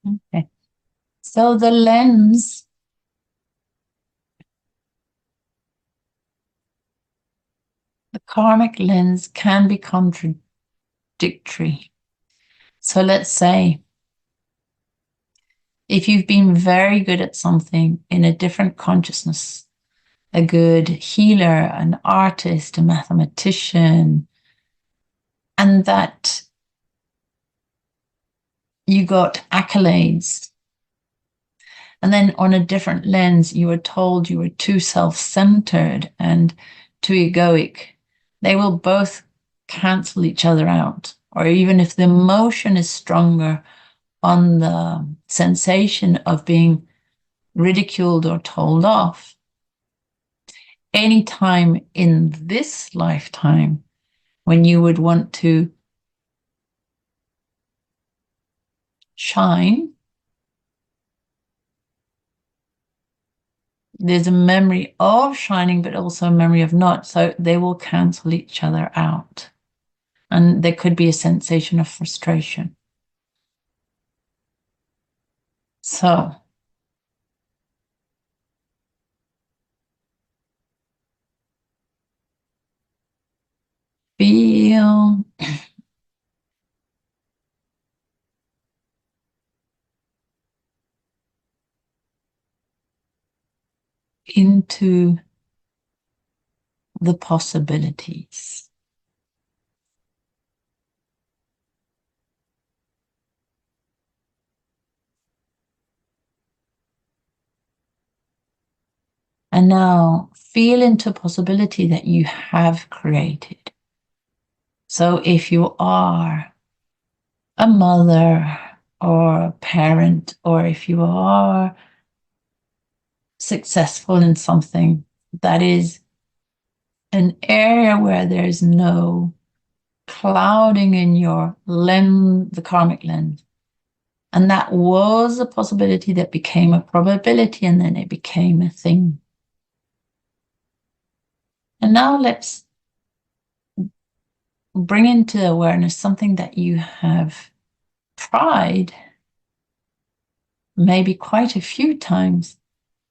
Okay. So the lens, the karmic lens can be contradictory. So let's say if you've been very good at something in a different consciousness, a good healer, an artist, a mathematician, and that you got accolades. And then on a different lens, you were told you were too self-centered and too egoic. They will both cancel each other out. Or even if the emotion is stronger on the sensation of being ridiculed or told off, any time in this lifetime when you would want to shine, there's a memory of shining, but also a memory of not. So they will cancel each other out. And there could be a sensation of frustration. So feel into the possibilities. And now feel into possibility that you have created. So if you are a mother or a parent, or if you are successful in something, that is an area where there's no clouding in your lens, the karmic lens. And that was a possibility that became a probability, and then it became a thing. And now let's bring into awareness something that you have tried maybe quite a few times,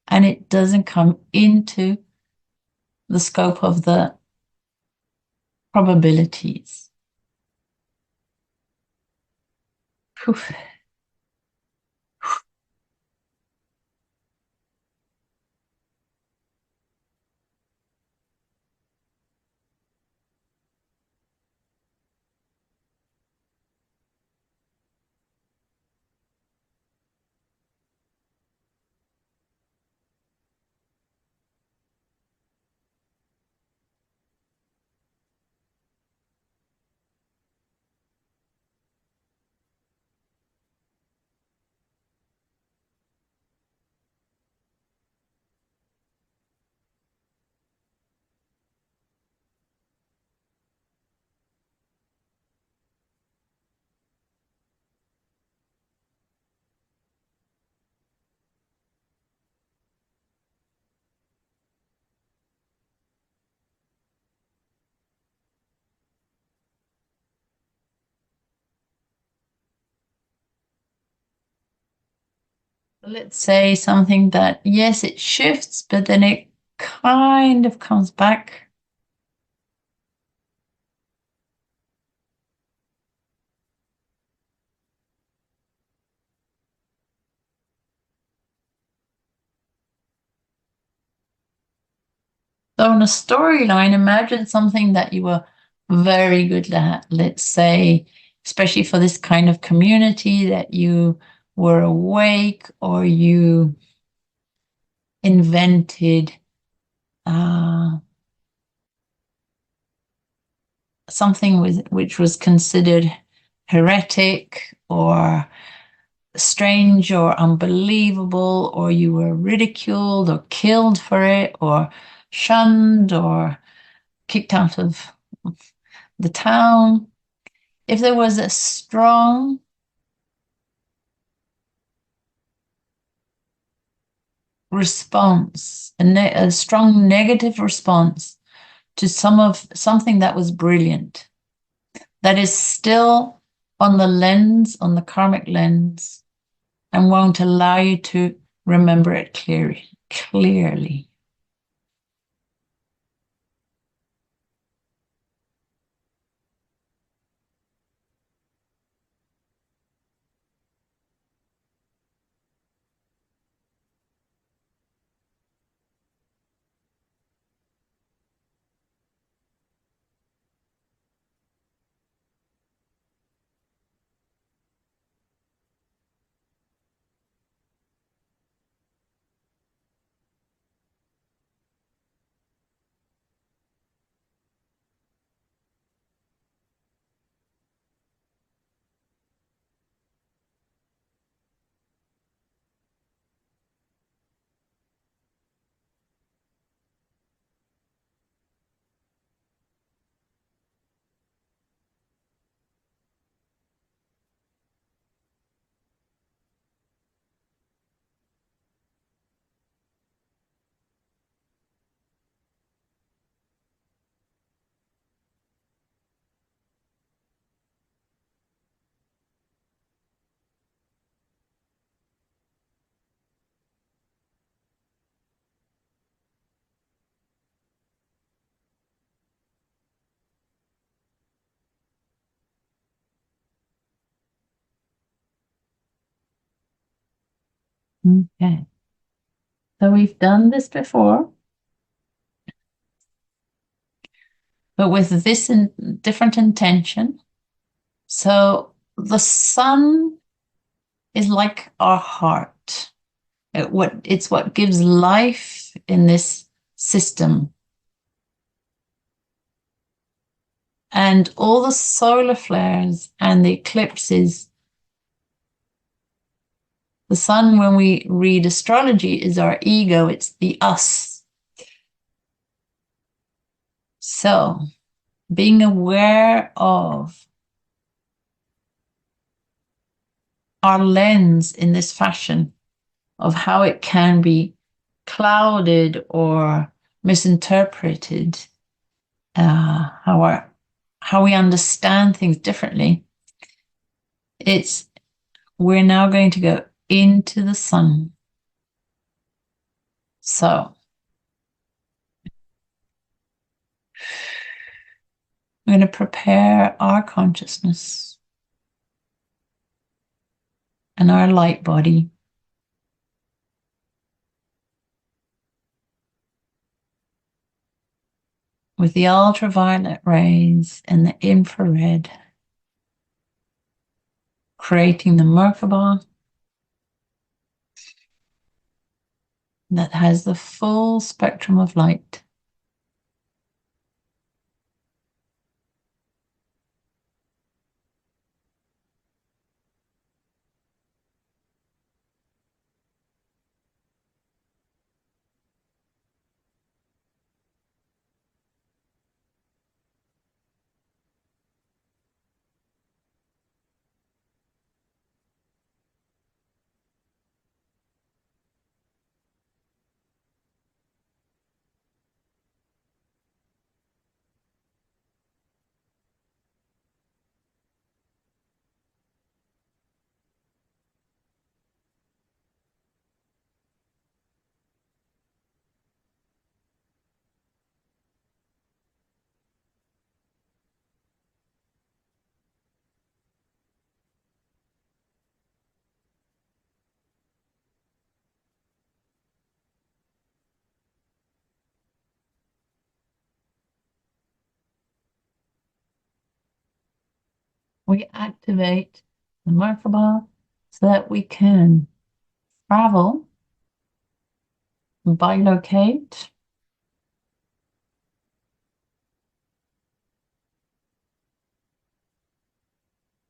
and it doesn't come into the scope of the probabilities. Poof. Let's say something that, yes, it shifts, but then it kind of comes back. So in a storyline, imagine something that you were very good at, let's say, especially for this kind of community, that you were awake or you invented something which was considered heretic or strange or unbelievable, or you were ridiculed or killed for it or shunned or kicked out of the town. If there was a strong response, a strong negative response to something that was brilliant, that is still on the lens, on the karmic lens, and won't allow you to remember it clearly. Okay. So we've done this before, but with this different intention. So the sun is like our heart. It's what gives life in this system. And all the solar flares and the eclipses, the sun, when we read astrology, is our ego, it's the us. So being aware of our lens in this fashion, of how it can be clouded or misinterpreted, how we understand things differently. We're now going to go into the sun. So we're going to prepare our consciousness and our light body with the ultraviolet rays and the infrared, creating the Merkaba that has the full spectrum of light. We activate the Merkaba so that we can travel, bilocate,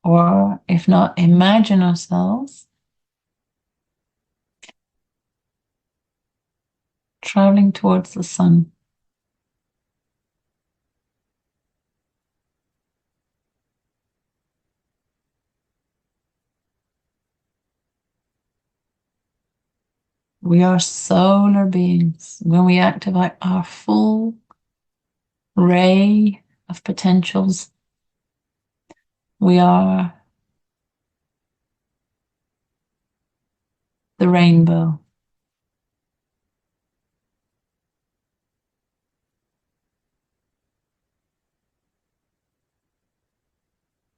or if not, imagine ourselves traveling towards the sun. We are solar beings. When we activate our full ray of potentials, we are the rainbow.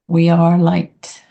We are light.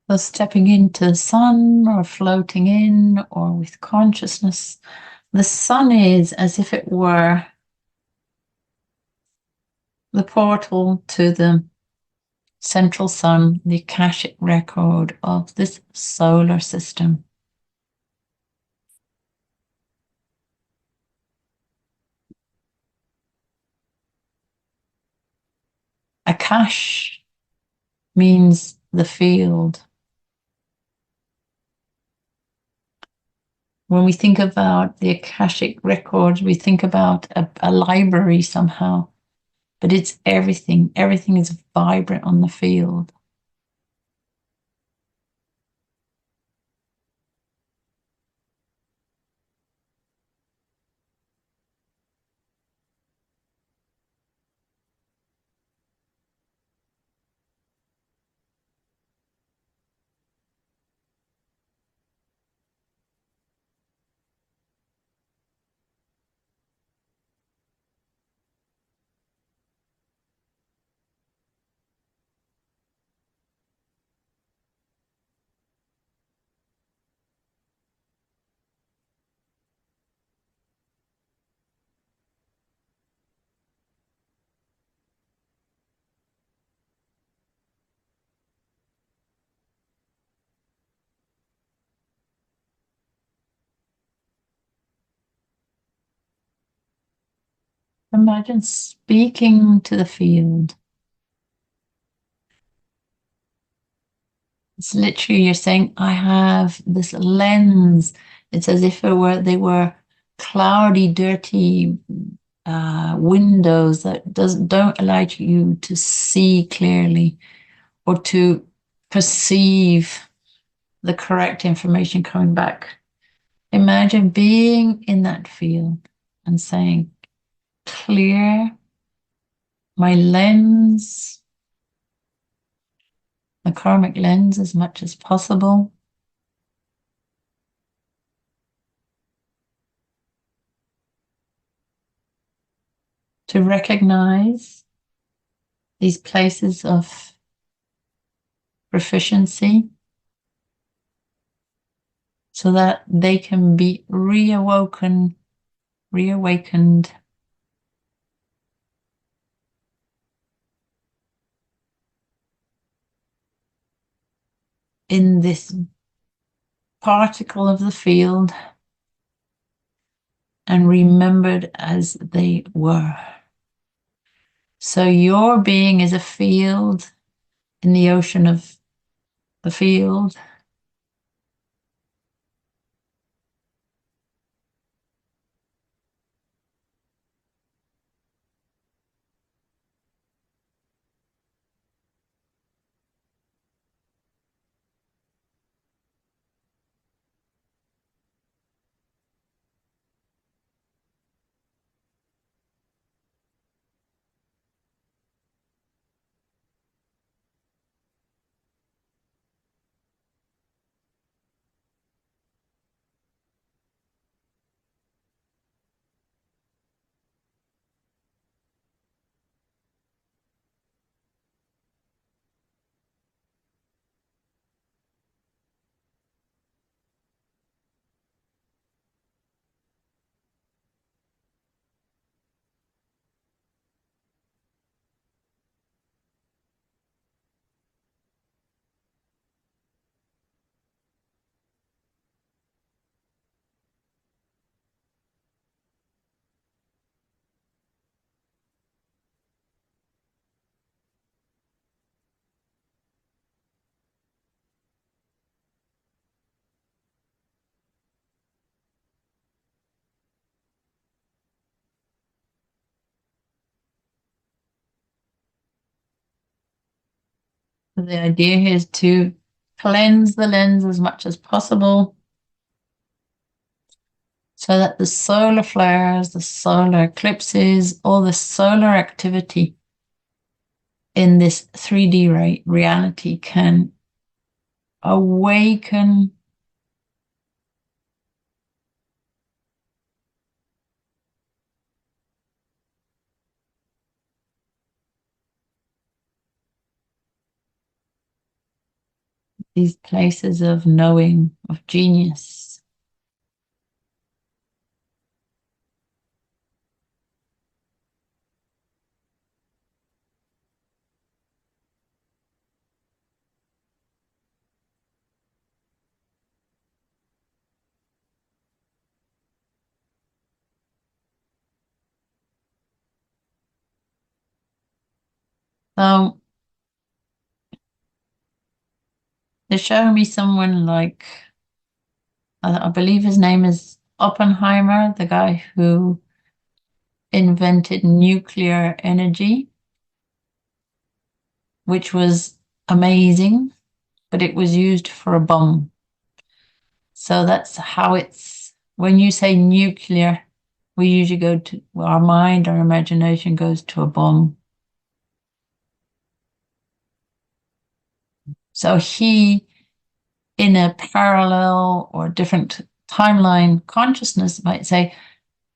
So stepping into the sun or floating in or with consciousness, the sun is as if it were the portal to the central sun, the Akashic record of this solar system. Akash means the field. When we think about the Akashic records, we think about a library somehow, but it's everything. Everything is vibrant on the field. Imagine speaking to the field. It's literally you're saying, I have this lens. It's as if they were cloudy, dirty windows that don't allow you to see clearly or to perceive the correct information coming back. Imagine being in that field and saying, clear my lens, the karmic lens as much as possible, to recognize these places of proficiency so that they can be reawakened in this particle of the field and remembered as they were. So your being is a field in the ocean of the field. The idea here is to cleanse the lens as much as possible so that the solar flares, the solar eclipses, all the solar activity in this 3D reality can awaken these places of knowing, of genius. So they're showing me someone like, I believe his name is Oppenheimer, the guy who invented nuclear energy, which was amazing, but it was used for a bomb. So that's how it's, when you say nuclear, we usually go to, well, our mind, our imagination goes to a bomb. So he, in a parallel or different timeline consciousness, might say,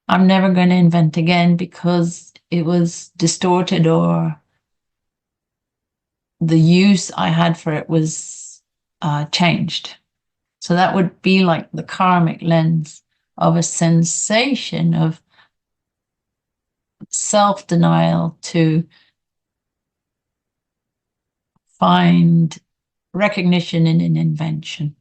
I'm never going to invent again because it was distorted or the use I had for it was changed. So that would be like the karmic lens of a sensation of self-denial to find recognition in an invention.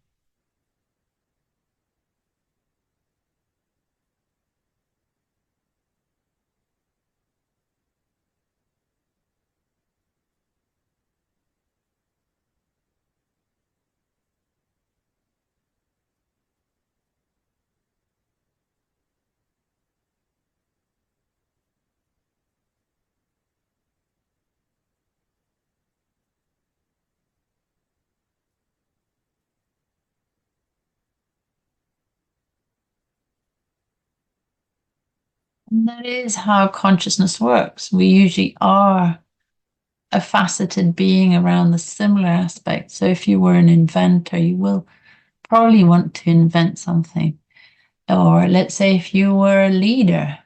And that is how consciousness works. We usually are a faceted being around the similar aspect. So if you were an inventor, you will probably want to invent something. Or let's say if you were a leader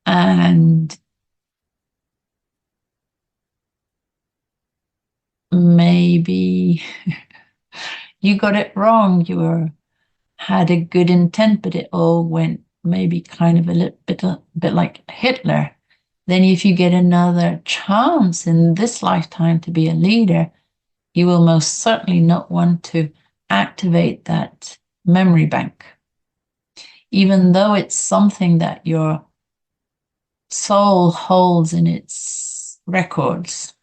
and maybe you got it wrong. Had a good intent, but it all went maybe kind of a bit like Hitler. Then, if you get another chance in this lifetime to be a leader, you will most certainly not want to activate that memory bank, even though it's something that your soul holds in its records.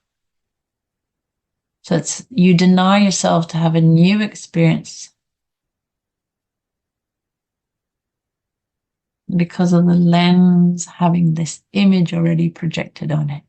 So you deny yourself to have a new experience because of the lens having this image already projected on it.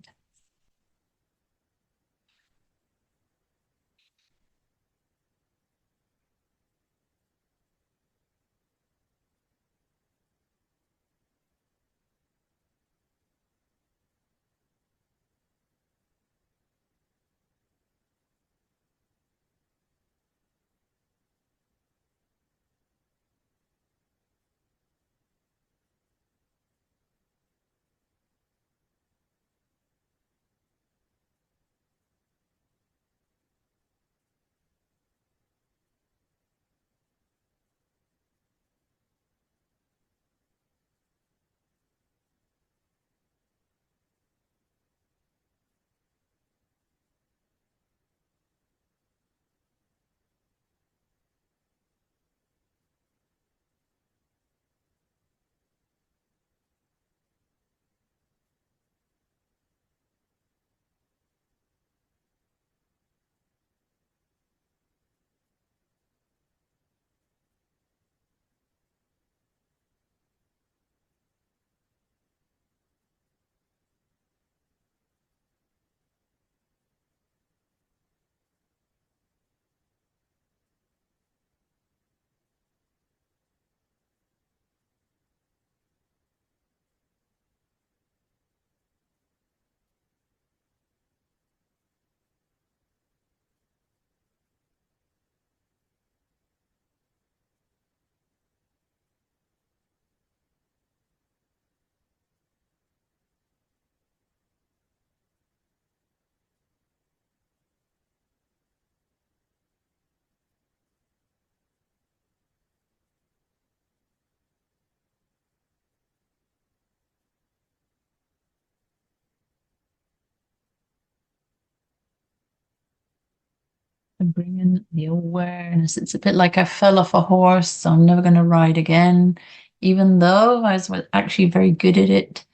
And bring in the awareness. It's a bit like I fell off a horse, so I'm never going to ride again. Even though I was actually very good at it,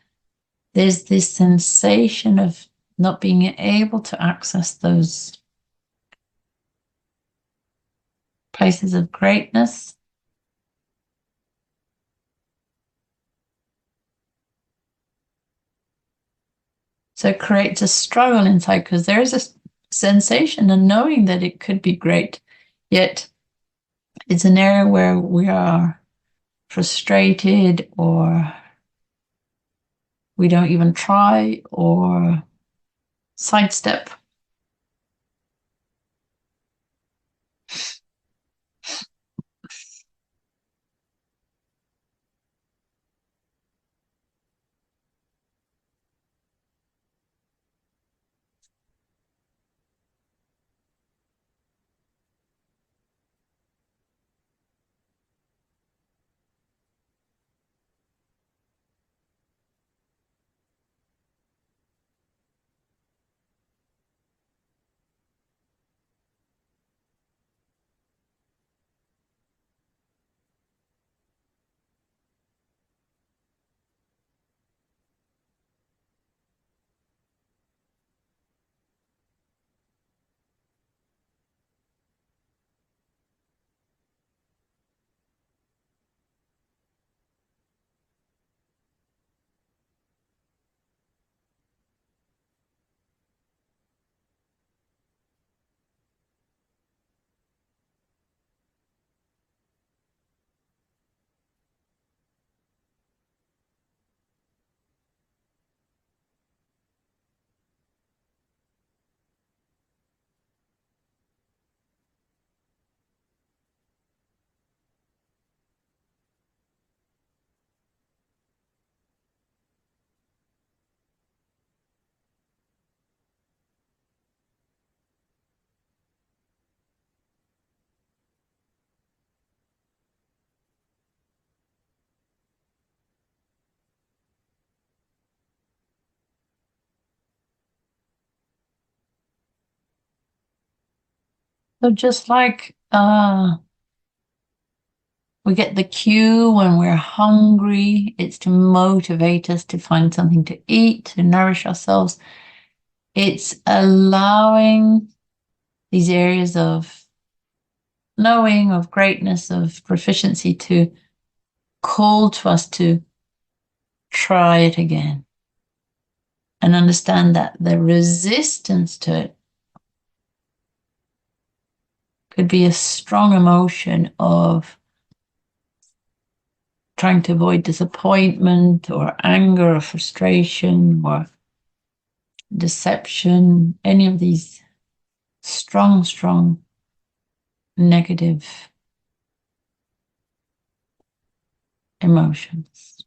there's this sensation of not being able to access those places of greatness. So it creates a struggle inside because there is a sensation and knowing that it could be great, yet it's an area where we are frustrated or we don't even try or sidestep. So just like we get the cue when we're hungry, it's to motivate us to find something to eat, to nourish ourselves. It's allowing these areas of knowing, of greatness, of proficiency to call to us to try it again and understand that the resistance to it could be a strong emotion of trying to avoid disappointment or anger or frustration or deception, any of these strong, strong negative emotions.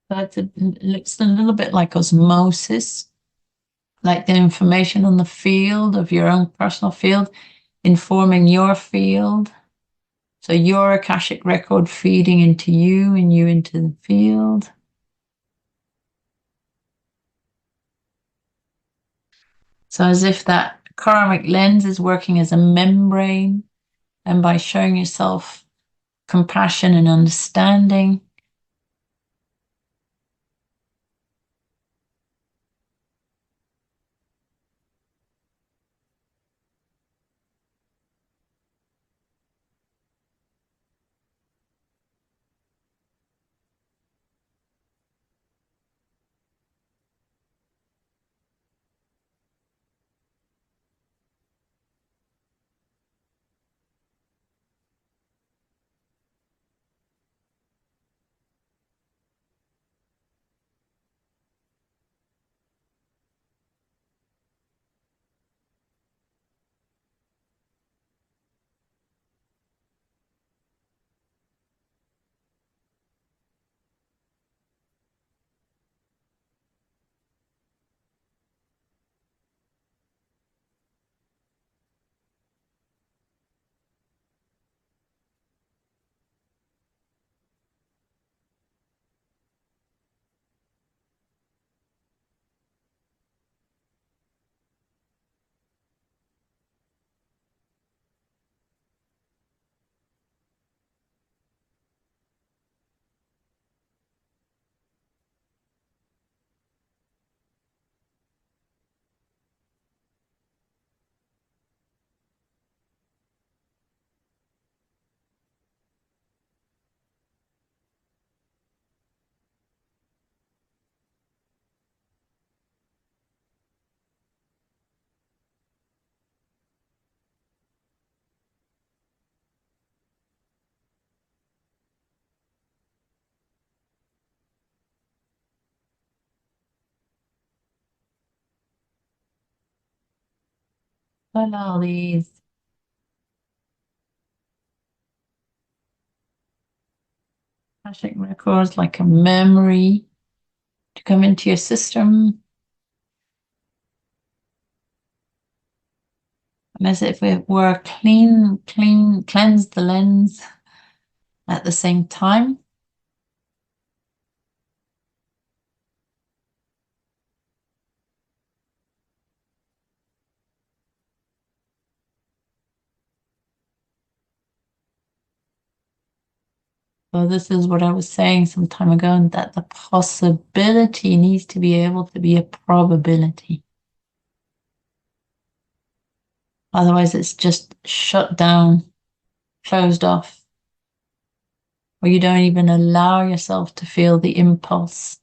But it looks a little bit like osmosis, like the information on the field of your own personal field informing your field. So your Akashic record feeding into you and you into the field. So as if that karmic lens is working as a membrane, and by showing yourself compassion and understanding, allow these Akashic records like a memory to come into your system. And as if it were cleanse the lens at the same time. So this is what I was saying some time ago, and that the possibility needs to be able to be a probability. Otherwise, it's just shut down, closed off, or you don't even allow yourself to feel the impulse.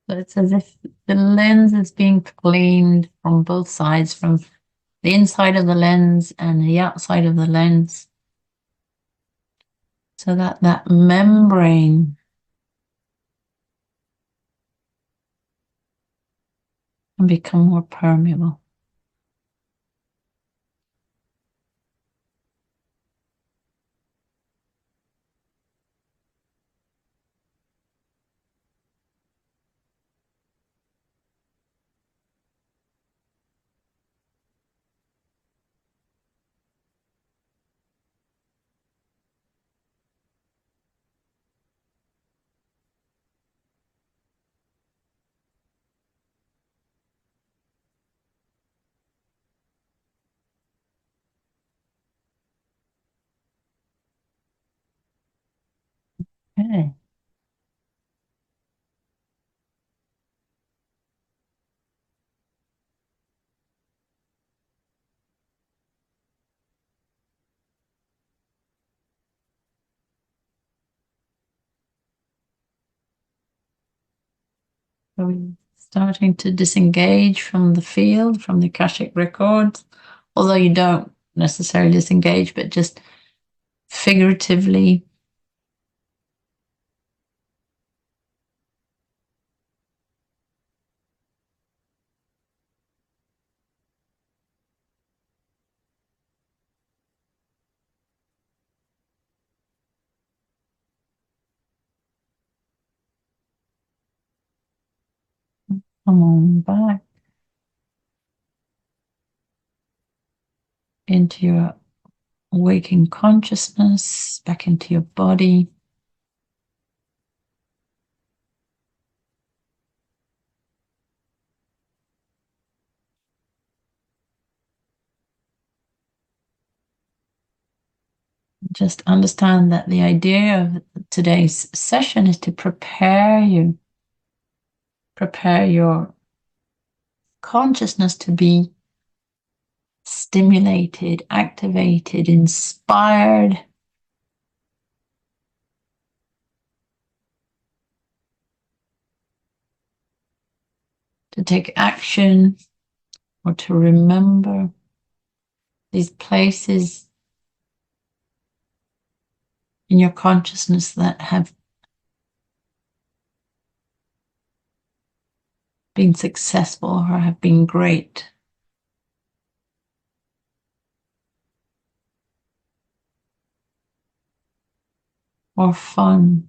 So it's as if the lens is being cleaned from both sides, from the inside of the lens and the outside of the lens, so that that membrane can become more permeable. Okay. So we're starting to disengage from the field, from the Akashic records, although you don't necessarily disengage, but just figuratively. Come on back into your waking consciousness, back into your body. Just understand that the idea of today's session is to prepare your consciousness to be stimulated, activated, inspired to take action or to remember these places in your consciousness that have been successful or have been great or fun.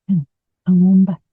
Come on back.